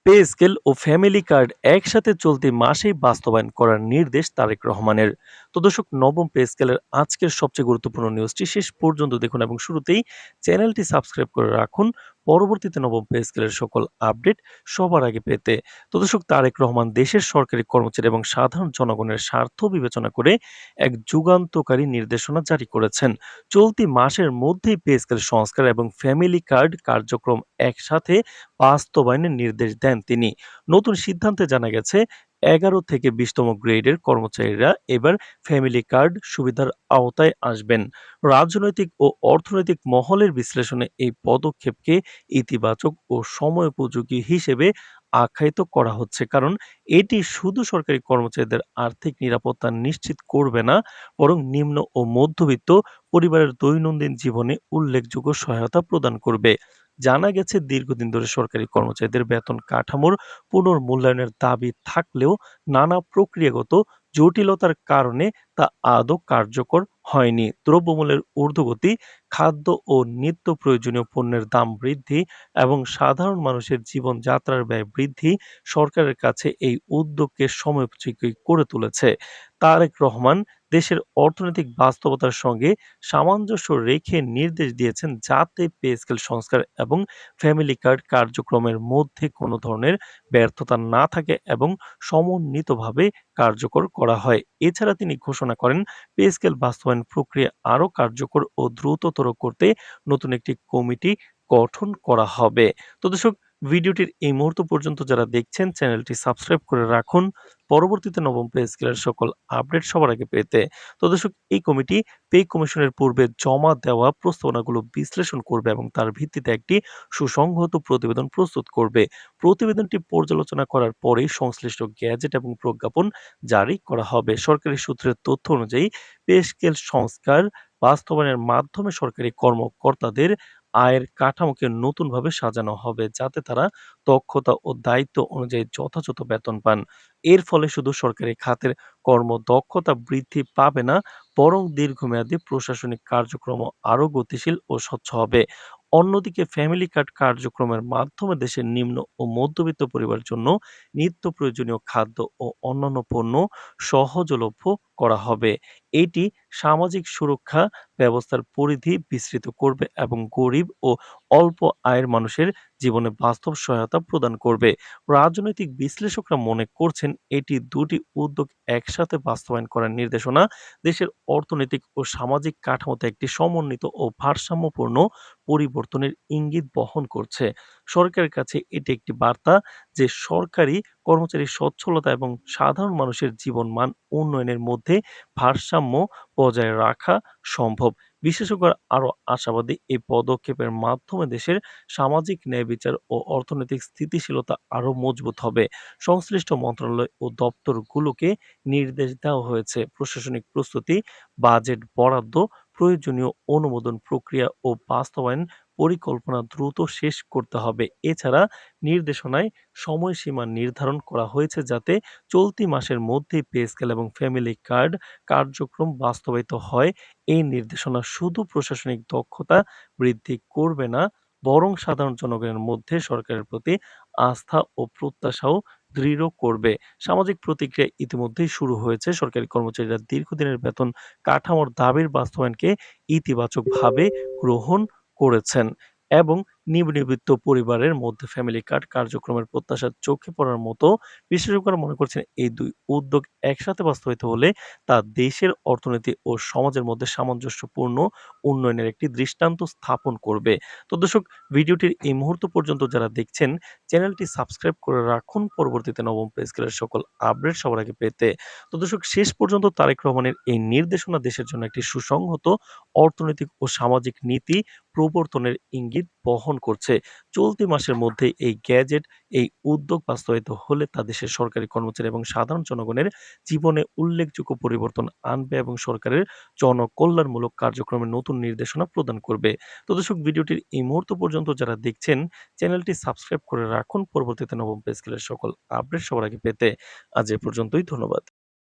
Pay scale ও family card একসাথে চলতি মাসেই বাস্তবায়ন করার নির্দেশ তারেক রহমানের। তো দর্শক, নবম পে স্কেলের আজকের সবচেয়ে গুরুত্বপূর্ণ নিউজটি শেষ পর্যন্ত দেখুন এবং শুরুতেই চ্যানেলটি সাবস্ক্রাইব করে রাখুন পরবর্তীতে নবম পে স্কেলের সকল আপডেট সবার আগে পেতে। তো দর্শক, তারেক রহমান দেশের সরকারি কর্মচারী এবং সাধারণ জনগণের স্বার্থ বিবেচনা করে এক যুগান্তকারী নির্দেশনা জারি করেছেন। চলতি মাসের মধ্যেই পে স্কেল সংস্কার এবং ফ্যামিলি কার্ড কার্যক্রম একসাথে বাস্তবায়নের নির্দেশ দেন তিনি। নতুন সিদ্ধান্তে জানা গেছে ১১ থেকে ২০তম গ্রেডের কর্মচারীরা এবার ফ্যামিলি কার্ড সুবিধার আওতায় আসবেন। রাজনৈতিক ও অর্থনৈতিক মহলের বিশ্লেষণে এই পদক্ষেপকে ইতিবাচক ও সময়োপযোগী হিসেবে আখ্যায়িত করা হচ্ছে, কারণ এটি শুধু সরকারি কর্মচারীদের আর্থিক নিরাপত্তা নিশ্চিত করবে না, বরং নিম্ন ও মধ্যবিত্ত পরিবারের দৈনন্দিন জীবনে উল্লেখযোগ্য সহায়তা প্রদান করবে। জানা গেছে দীর্ঘদিন ধরে সরকারি কর্মচারীদের বেতন কাঠামোর পুনর্মূল্যায়নের দাবি থাকলেও নানা প্রক্রিয়াগত জটিলতার কারণে তা আদৌ কার্যকর হয়নি। দ্রব্যমূল্যের ঊর্ধ্বগতি, খাদ্য ও নিত্য প্রয়োজনীয় পণ্যের দাম বৃদ্ধি এবং সাধারণ মানুষের জীবনযাত্রার ব্যয় বৃদ্ধি সরকারের কাছে এই উদ্যোগকে সময়োপযোগী করে তুলেছে। তারেক রহমান দেশের অর্থনৈতিক বাস্তবতার সঙ্গে সামঞ্জস্য রেখে নির্দেশ দিয়েছেন যাতে পে স্কেল সংস্কার এবং ফ্যামিলি কার্ড কার্যক্রমের মধ্যে কোনো ধরনের ব্যর্থতা না থাকে এবং সমন্বিতভাবে কার্যকর করা হয়। এছাড়া তিনি ঘোষণা করেন পে স্কেল বাস্তবায়ন প্রক্রিয়া আরও কার্যকর ও দ্রুততর করতে নতুন একটি কমিটি গঠন করা হবে। তো দর্শক, ভিডিওটির এই মুহূর্ত পর্যন্ত যারা দেখছেন চ্যানেলটি সাবস্ক্রাইব করে রাখুন পরবর্তীতে নবম পে স্কেলের সকল আপডেট সবার আগে পেতে। তো দর্শক, এই কমিটি পে কমিশনের পূর্বে জমা দেওয়া প্রস্তাবনাগুলো বিশ্লেষণ করবে এবং তার ভিত্তিতে একটি সুসংহত প্রতিবেদন প্রস্তুত করবে। প্রতিবেদনটি পর্যালোচনা করার পরেই সংশ্লিষ্ট গ্যাজেট এবং প্রজ্ঞাপন জারি করা হবে। সরকারি সূত্রের তথ্য অনুযায়ী পে স্কেল সংস্কার বাস্তবায়নের মাধ্যমে সরকারি কর্মকর্তাদের আয়ের কাঠামোকে নতুনভাবে সাজানো হবে যাতে তারা দক্ষতা ও দায়িত্ব অনুযায়ী যথাযথ বেতন পান। এর ফলে শুধু সরকারি খাতের কর্মদক্ষতা বৃদ্ধি পাবে না, বরং দীর্ঘমেয়াদী প্রশাসনিক কার্যক্রমও আরও গতিশীল ও স্বচ্ছ হবে। অন্যদিকে ফ্যামিলি কার্ড কার্যক্রমের মাধ্যমে দেশের নিম্ন ও মধ্যবিত্ত পরিবারের জন্য নিত্য প্রয়োজনীয় খাদ্য ও অন্যান্য পণ্য সহজলভ্য করা হবে। এটি সামাজিক সুরক্ষা ব্যবস্থার পরিধি বিস্তৃত করবে এবং গরিব ও অল্প আয়ের মানুষের জীবনে বাস্তব সহায়তা প্রদান করবে। রাজনৈতিক বিশ্লেষকরা মনে করছেন এটি দুটি উদ্যোগ একসাথে বাস্তবায়ন করার নির্দেশনা দেশের অর্থনৈতিক ও সামাজিক কাঠামোতে একটি সমন্বিত ও ভারসাম্যপূর্ণ পরিবর্তনের ইঙ্গিত বহন করছে। সরকারের কাছে এটি একটি বার্তা যে সরকারি কর্মচারীর সচ্ছলতা এবং সাধারণ মানুষের জীবনমান উন্নয়নের মধ্যে ভারসাম্য বজায় রাখা সম্ভব। বিশেষজ্ঞরা আরও আশাবাদী এই পদক্ষেপের মাধ্যমে দেশের সামাজিক ন্যায় বিচার ও অর্থনৈতিক স্থিতিশীলতা আরও মজবুত হবে। সংশ্লিষ্ট মন্ত্রণালয় ও দপ্তরগুলোকে নির্দেশ দেওয়া হয়েছে প্রশাসনিক প্রস্তুতি, বাজেট বরাদ্দ, প্রয়োজনীয় অনুমোদন প্রক্রিয়া ও বাস্তবায়ন পরিকল্পনা দ্রুত শেষ করতে হবে। এছাড়া নির্দেশনায় সময়সীমা নির্ধারণ করা হয়েছে যাতে চলতি মাসের মধ্যেই পে স্কেল এবং ফ্যামিলি কার্ড কার্যক্রম বাস্তবায়িত হয়। এই নির্দেশনা শুধু প্রশাসনিক দক্ষতা বৃদ্ধি করবে না, বরং সাধারণ জনগণের মধ্যে সরকারের প্রতি আস্থা ও প্রত্যাশাও দৃঢ় করবে। সামাজিক প্রতিক্রিয়া ইতিমধ্যেই শুরু হয়েছে। সরকারি কর্মচারীরা দীর্ঘদিনের বেতন কাঠামোর দাবির বাস্তবায়নকে ইতিবাচকভাবে গ্রহণ করেছেন এবং নিম্নবিত্ত পরিবারের মধ্যে ফ্যামিলি কার্ড কার্যক্রমের প্রত্যাশা চোখে পড়ার মতো। বিশেষজ্ঞরা মনে করছেন এই দুই উদ্যোগ একসাথে বাস্তবায়িত হলে তা দেশের অর্থনীতি ও সমাজের মধ্যে সামঞ্জস্যপূর্ণ উন্নয়নের একটি দৃষ্টান্ত স্থাপন করবে। তো দর্শক, ভিডিওটির এই মুহূর্ত পর্যন্ত যারা দেখছেন চ্যানেলটি সাবস্ক্রাইব করে রাখুন পরবর্তীতে নবম পে স্কেলের সকল আপডেট সবার আগে পেতে। তো দর্শক, শেষ পর্যন্ত তারেক রহমানের এই নির্দেশনা দেশের জন্য একটি সুসংহত অর্থনৈতিক ও সামাজিক নীতি প্রবর্তনের ইঙ্গিত বহন করছে। চলতি মাসের মধ্যে এই উদ্যোগ বাস্তবায়িত হলে তা দেশের সরকারি কর্মচারী এবং সাধারণ জনগণের জীবনে উল্লেখযোগ্য পরিবর্তন আনবে এবং সরকারের জনকল্যাণমূলক কার্যক্রমের নতুন নির্দেশনা প্রদান করবে। তো দর্শক, ভিডিওটির এই মুহূর্ত পর্যন্ত যারা দেখছেন চ্যানেলটি সাবস্ক্রাইব করে রাখুন পরবর্তীতে নবম পে স্কেলের সকল আপডেট সবার আগে পেতে। আজ এ পর্যন্তই, ধন্যবাদ।